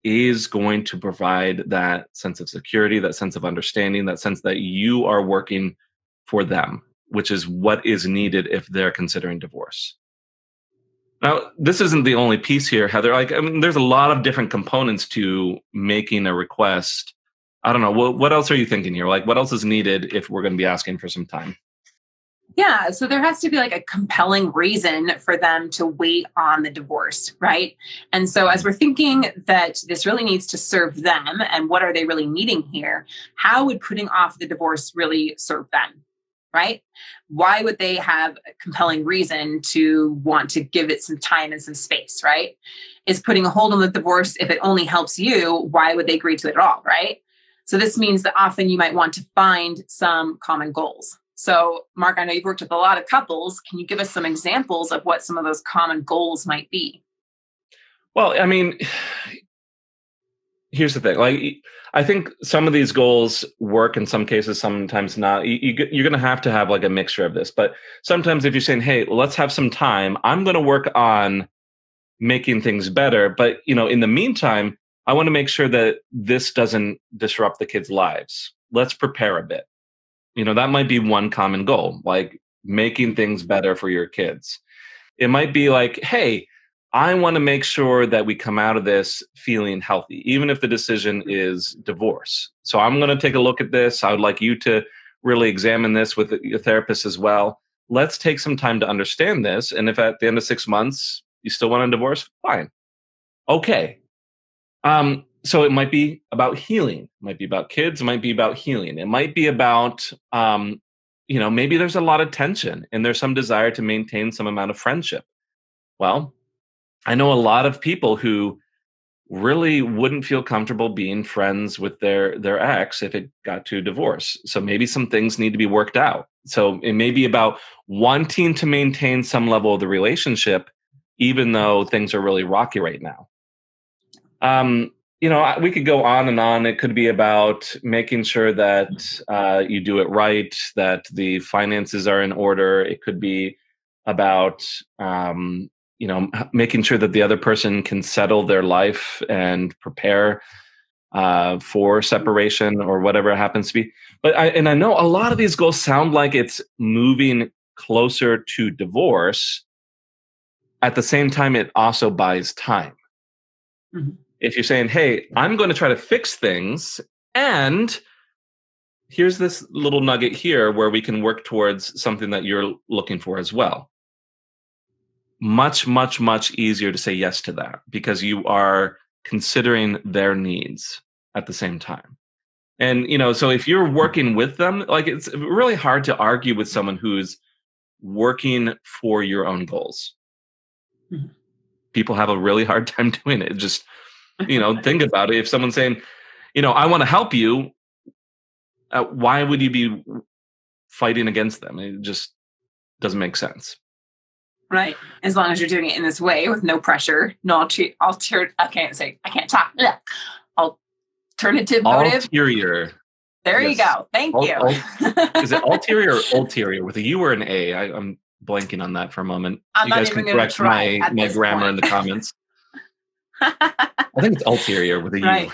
is going to provide that sense of security, that sense of understanding, that sense that you are working for them, which is what is needed if they're considering divorce. Now, this isn't the only piece here, Heather. Like, I mean, there's a lot of different components to making a request. I don't know. What else are you thinking here? Like, what else is needed if we're going to be asking for some time? Yeah, so there has to be like a compelling reason for them to wait on the divorce, right? And so, as we're thinking that this really needs to serve them and what are they really needing here, how would putting off the divorce really serve them, right? Why would they have a compelling reason to want to give it some time and some space, right? Is putting a hold on the divorce, if it only helps you, why would they agree to it at all, right? So, this means that often you might want to find some common goals. So, Mark, I know you've worked with a lot of couples. Can you give us some examples of what some of those common goals might be? Well, I mean, here's the thing. Like, I think some of these goals work in some cases, sometimes not. You're going to have like a mixture of this. But sometimes if you're saying, hey, let's have some time, I'm going to work on making things better. But, in the meantime, I want to make sure that this doesn't disrupt the kids' lives. Let's prepare a bit. That might be one common goal, like making things better for your kids. It might be like, hey, I want to make sure that we come out of this feeling healthy, even if the decision is divorce. So I'm going to take a look at this. I would like you to really examine this with your therapist as well. Let's take some time to understand this. And if at the end of 6 months you still want a divorce, fine. Okay. So it might be about healing, it might be about kids, it might be about healing. It might be about, maybe there's a lot of tension and there's some desire to maintain some amount of friendship. Well, I know a lot of people who really wouldn't feel comfortable being friends with their ex if it got to divorce. So maybe some things need to be worked out. So it may be about wanting to maintain some level of the relationship, even though things are really rocky right now. We could go on and on. It could be about making sure that you do it right, that the finances are in order. It could be about, making sure that the other person can settle their life and prepare for separation or whatever it happens to be. But I know a lot of these goals sound like it's moving closer to divorce. At the same time, it also buys time. Mhm. If you're saying, hey, I'm going to try to fix things, and here's this little nugget here where we can work towards something that you're looking for as well. Much, much, much easier to say yes to that because you are considering their needs at the same time. And, so if you're working with them, like it's really hard to argue with someone who's working for your own goals. Mhm. People have a really hard time doing it. Just, think about it. If someone's saying, I want to help you, why would you be fighting against them? It just doesn't make sense. Right. As long as you're doing it in this way with no pressure, no I can't talk. Ugh. Alternative motive. Ulterior. There you Yes. go. Thank you. Is it ulterior or ulterior with a U or an A? I'm blanking on that for a moment. I'm You not guys even can going to correct try at my this grammar in point. the comments. I think it's ulterior with a U. Right.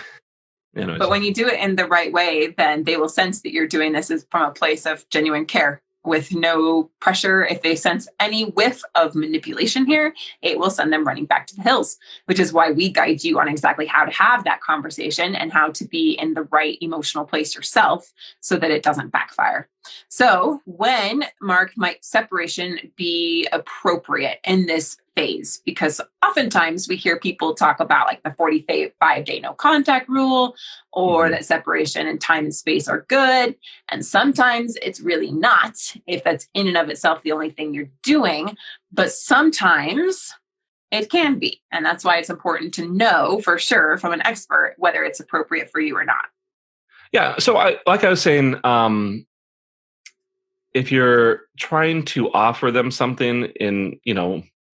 Anyways. But when you do it in the right way, then they will sense that you're doing this is from a place of genuine care with no pressure. If they sense any whiff of manipulation here, it will send them running back to the hills, which is why we guide you on exactly how to have that conversation and how to be in the right emotional place yourself so that it doesn't backfire. So, when, Mark, might separation be appropriate in this phase? Because oftentimes we hear people talk about like the 45-day no contact rule, or Mhm. that separation and time and space are good. And sometimes it's really not, if that's in and of itself the only thing you're doing. But sometimes it can be. And that's why it's important to know for sure from an expert whether it's appropriate for you or not. Yeah. So like I was saying, if you're trying to offer them something in,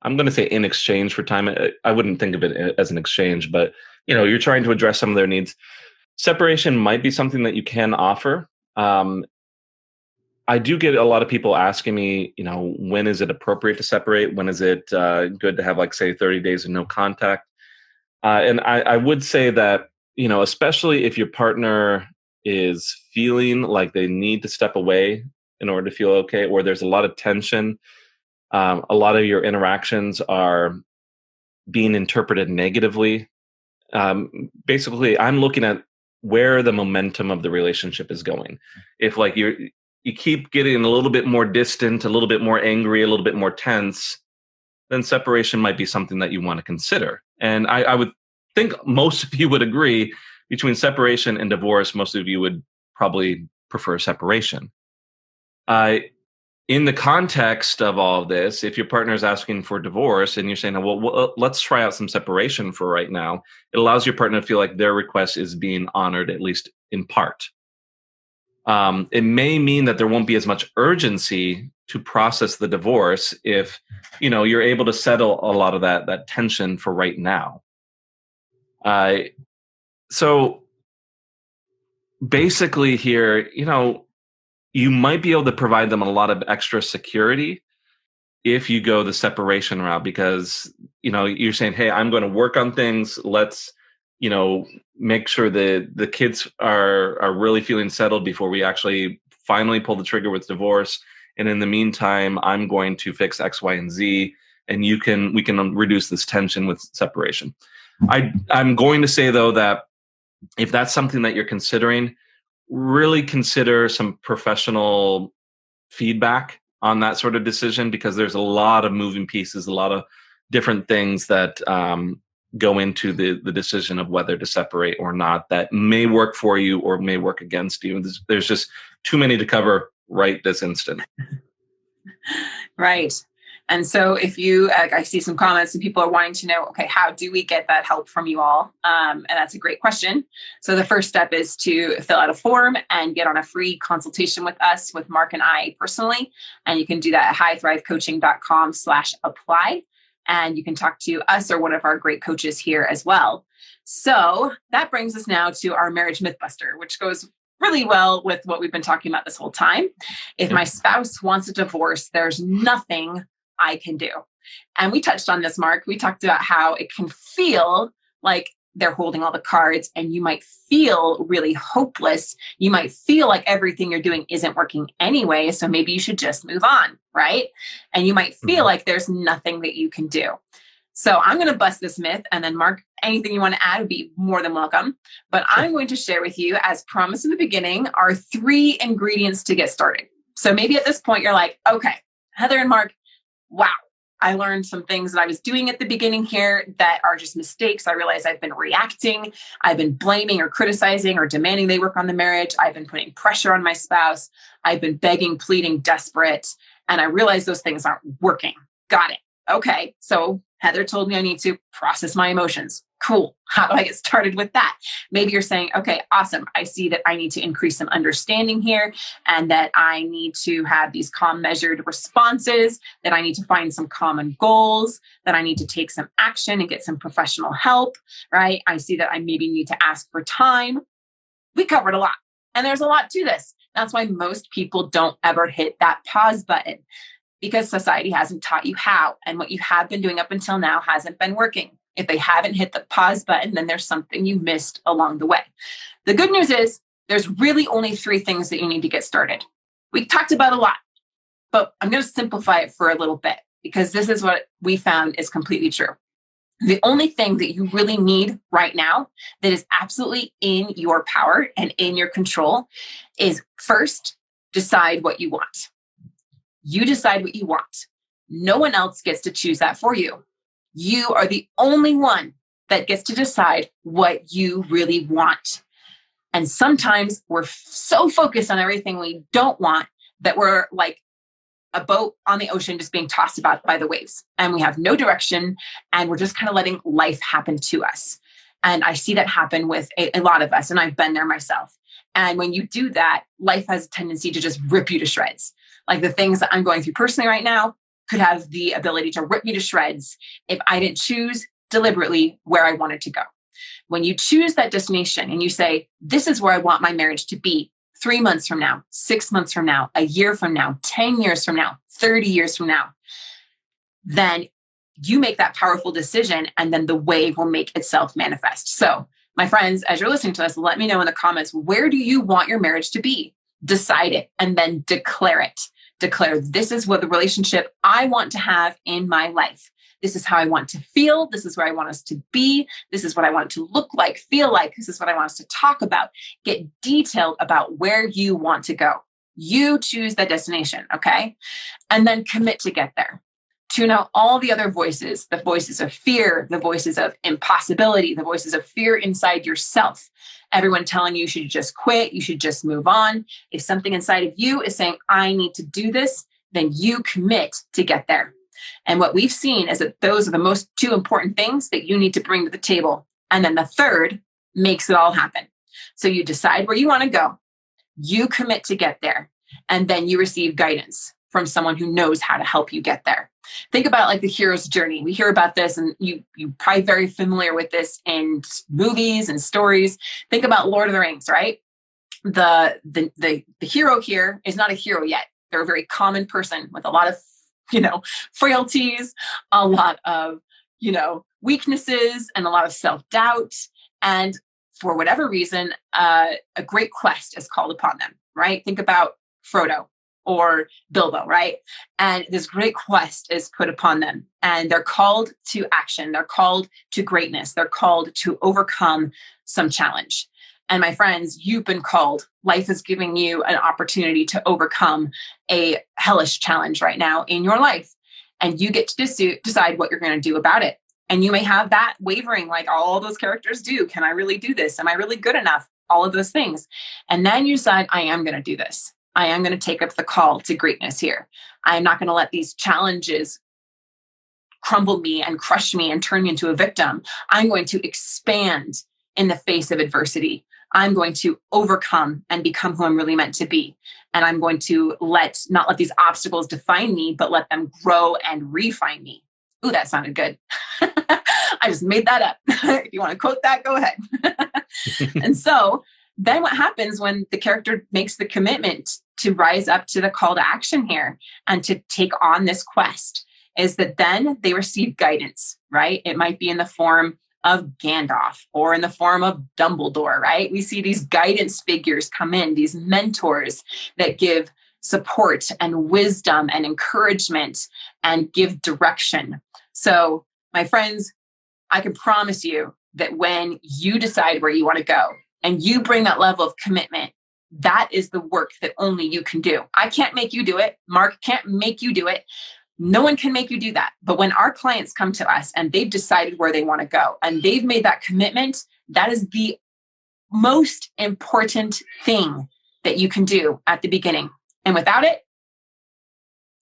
I'm going to say in exchange for time. I wouldn't think of it as an exchange, but you're trying to address some of their needs. Separation might be something that you can offer. I do get a lot of people asking me, when is it appropriate to separate? When is it good to have, like, say, 30 days of no contact? And I would say that, especially if your partner is feeling like they need to step away in order to feel okay, or there's a lot of tension, a lot of your interactions are being interpreted negatively. Basically, I'm looking at where the momentum of the relationship is going. If, like, you keep getting a little bit more distant, a little bit more angry, a little bit more tense, then separation might be something that you want to consider. And I would think most of you would agree, between separation and divorce, most of you would probably prefer separation. In the context of all of this, if your partner is asking for divorce and you're saying, well, let's try out some separation for right now, it allows your partner to feel like their request is being honored, at least in part. It may mean that there won't be as much urgency to process the divorce if you're able to settle a lot of that tension for right now. So basically here, you might be able to provide them a lot of extra security if you go the separation route, because you're saying, hey, I'm going to work on things. Let's make sure that the kids are really feeling settled before we actually finally pull the trigger with divorce. And in the meantime, I'm going to fix X, Y, and Z, and we can reduce this tension with separation. I'm going to say, though, that if that's something that you're considering, really consider some professional feedback on that sort of decision, because there's a lot of moving pieces, a lot of different things that go into the decision of whether to separate or not, that may work for you or may work against you. There's just too many to cover right this instant. Right. And so if you, I see some comments and people are wanting to know, okay, how do we get that help from you all? And that's a great question. So the first step is to fill out a form and get on a free consultation with us, with Mark and I personally. And you can do that at highthrivecoaching.com/apply. And you can talk to us or one of our great coaches here as well. So that brings us now to our marriage Mythbuster, which goes really well with what we've been talking about this whole time. If my spouse wants a divorce, there's nothing I can do. And we touched on this, Mark. We talked about how it can feel like they're holding all the cards, and you might feel really hopeless. You might feel like everything you're doing isn't working anyway, so maybe you should just move on, right? And you might feel like there's nothing that you can do. So I'm going to bust this myth, and then Mark, anything you want to add would be more than welcome. But I'm going to share with you, as promised in the beginning, our 3 ingredients to get started. So maybe at this point you're like, okay, Heather and Mark, wow, I learned some things that I was doing at the beginning here that are just mistakes. I realized I've been reacting. I've been blaming or criticizing or demanding they work on the marriage. I've been putting pressure on my spouse. I've been begging, pleading, desperate. And I realized those things aren't working. Got it. Okay. So Heather told me I need to process my emotions. Cool. How do I get started with that? Maybe you're saying, okay, awesome. I see that I need to increase some understanding here, and that I need to have these calm, measured responses, that I need to find some common goals, that I need to take some action and get some professional help, right? I see that I maybe need to ask for time. We covered a lot, and there's a lot to this. That's why most people don't ever hit that pause button, because society hasn't taught you how, and what you have been doing up until now hasn't been working. If they haven't hit the pause button, then there's something you missed along the way. The good news is there's really only 3 things that you need to get started. We talked about a lot, but I'm going to simplify it for a little bit, because this is what we found is completely true. The only thing that you really need right now that is absolutely in your power and in your control is, first, decide what you want. You decide what you want. No one else gets to choose that for you. You are the only one that gets to decide what you really want. And sometimes we're so focused on everything we don't want that we're like a boat on the ocean just being tossed about by the waves. And we have no direction, and we're just kind of letting life happen to us. And I see that happen with a lot of us, and I've been there myself. And when you do that, life has a tendency to just rip you to shreds. Like the things that I'm going through personally right now, could have the ability to rip me to shreds if I didn't choose deliberately where I wanted to go. When you choose that destination and you say, this is where I want my marriage to be 3 months from now, 6 months from now, a year from now, 10 years from now, 30 years from now, then you make that powerful decision, and then the way will make itself manifest. So, my friends, as you're listening to this, let me know in the comments, where do you want your marriage to be? Decide it, and then declare it. Declare, this is what the relationship I want to have in my life. This is how I want to feel. This is where I want us to be. This is what I want it to look like, feel like. This is what I want us to talk about. Get detailed about where you want to go. You choose that destination, okay? And then commit to get there. Tune out all the other voices, the voices of fear, the voices of impossibility, the voices of fear inside yourself. Everyone telling you should just quit, you should just move on. If something inside of you is saying, I need to do this, then you commit to get there. And what we've seen is that those are the most two important things that you need to bring to the table. And then the third makes it all happen. So you decide where you want to go, you commit to get there, and then you receive guidance from someone who knows how to help you get there. Think about like the hero's journey. We hear about this, and you're probably very familiar with this in movies and stories. Think about Lord of the Rings, right? The hero here is not a hero yet. They're a very common person with a lot of, frailties, a lot of, weaknesses, and a lot of self-doubt. And for whatever reason, a great quest is called upon them, right? Think about Frodo or Bilbo, right? And this great quest is put upon them, and they're called to action. They're called to greatness. They're called to overcome some challenge. And my friends, you've been called. Life is giving you an opportunity to overcome a hellish challenge right now in your life. And you get to decide what you're going to do about it. And you may have that wavering, like all those characters do. Can I really do this? Am I really good enough? All of those things. And then you decide, I am going to do this. I am going to take up the call to greatness here. I'm not going to let these challenges crumble me and crush me and turn me into a victim. I'm going to expand in the face of adversity. I'm going to overcome and become who I'm really meant to be. And I'm going to not let these obstacles define me, but let them grow and refine me. Ooh, that sounded good. I just made that up. If you want to quote that, go ahead. And so then what happens when the character makes the commitment to rise up to the call to action here and to take on this quest is that then they receive guidance, right? It might be in the form of Gandalf or in the form of Dumbledore, right? We see these guidance figures come in, these mentors that give support and wisdom and encouragement and give direction. So, my friends, I can promise you that when you decide where you want to go and you bring that level of commitment, that is the work that only you can do. I can't make you do it. Mark can't make you do it. No one can make you do that. But when our clients come to us and they've decided where they want to go and they've made that commitment, that is the most important thing that you can do at the beginning. And without it,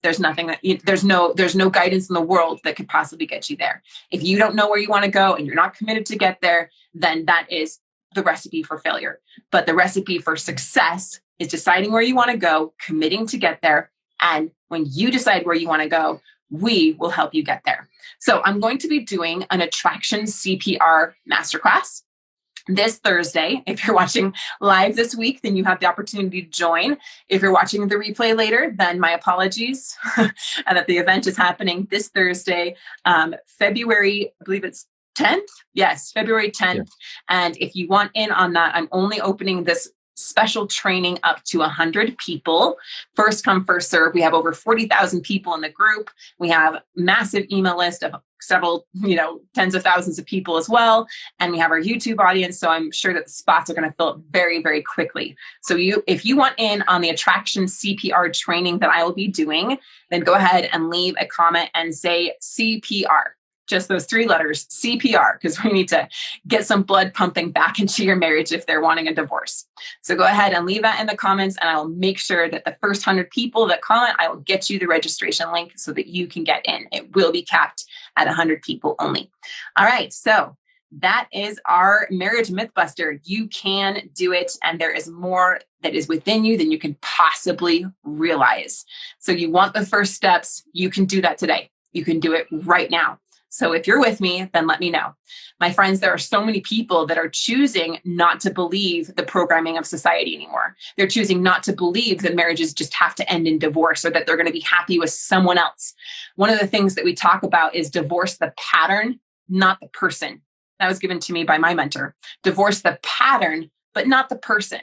there's nothing there's no guidance in the world that could possibly get you there. If you don't know where you want to go and you're not committed to get there, then that is the recipe for failure. But the recipe for success is deciding where you want to go, committing to get there. And when you decide where you want to go, we will help you get there. So I'm going to be doing an attraction CPR masterclass this Thursday. If you're watching live this week, then you have the opportunity to join. If you're watching the replay later, then my apologies and that the event is happening this Thursday, February, I believe it's 10th. Yes, February 10th. Yeah. And if you want in on that, I'm only opening this special training up to 100 people. First come, first serve. We have over 40,000 people in the group. We have massive email list of several, tens of thousands of people as well. And we have our YouTube audience. So I'm sure that the spots are going to fill up very, very quickly. So if you want in on the attraction CPR training that I will be doing, then go ahead and leave a comment and say CPR. Just those 3 letters, CPR, because we need to get some blood pumping back into your marriage if they're wanting a divorce. So go ahead and leave that in the comments, and I will make sure that the first 100 people that comment, I will get you the registration link so that you can get in. It will be capped at 100 people only. All right, so that is our marriage Mythbuster. You can do it, and there is more that is within you than you can possibly realize. So you want the first steps, you can do that today. You can do it right now. So if you're with me, then let me know. My friends, there are so many people that are choosing not to believe the programming of society anymore. They're choosing not to believe that marriages just have to end in divorce or that they're going to be happy with someone else. One of the things that we talk about is divorce the pattern, not the person. That was given to me by my mentor. Divorce the pattern, but not the person.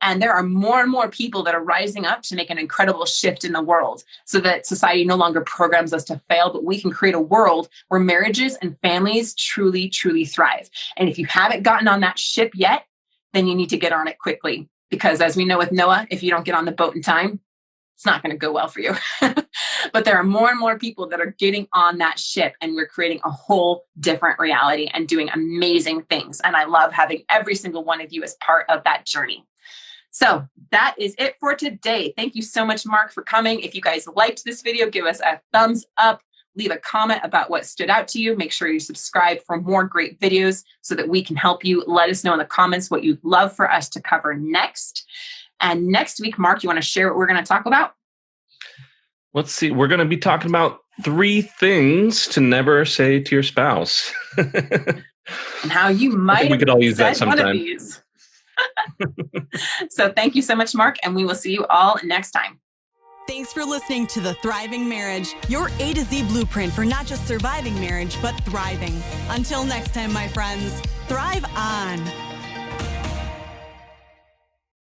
And there are more and more people that are rising up to make an incredible shift in the world so that society no longer programs us to fail, but we can create a world where marriages and families truly, truly thrive. And if you haven't gotten on that ship yet, then you need to get on it quickly. Because as we know with Noah, if you don't get on the boat in time, it's not going to go well for you. But there are more and more people that are getting on that ship, and we're creating a whole different reality and doing amazing things. And I love having every single one of you as part of that journey. So that is it for today. Thank you so much, Mark, for coming. If you guys liked this video, give us a thumbs up, leave a comment about what stood out to you. Make sure you subscribe for more great videos so that we can help you. Let us know in the comments what you'd love for us to cover next. And next week, Mark, you want to share what we're going to talk about? Let's see. We're going to be talking about 3 things to never say to your spouse. And how you might we could all use that sometime. One of these. So thank you so much, Mark, and we will see you all next time. Thanks for listening to The Thriving Marriage, your A to Z blueprint for not just surviving marriage, but thriving. Until next time, my friends, thrive on.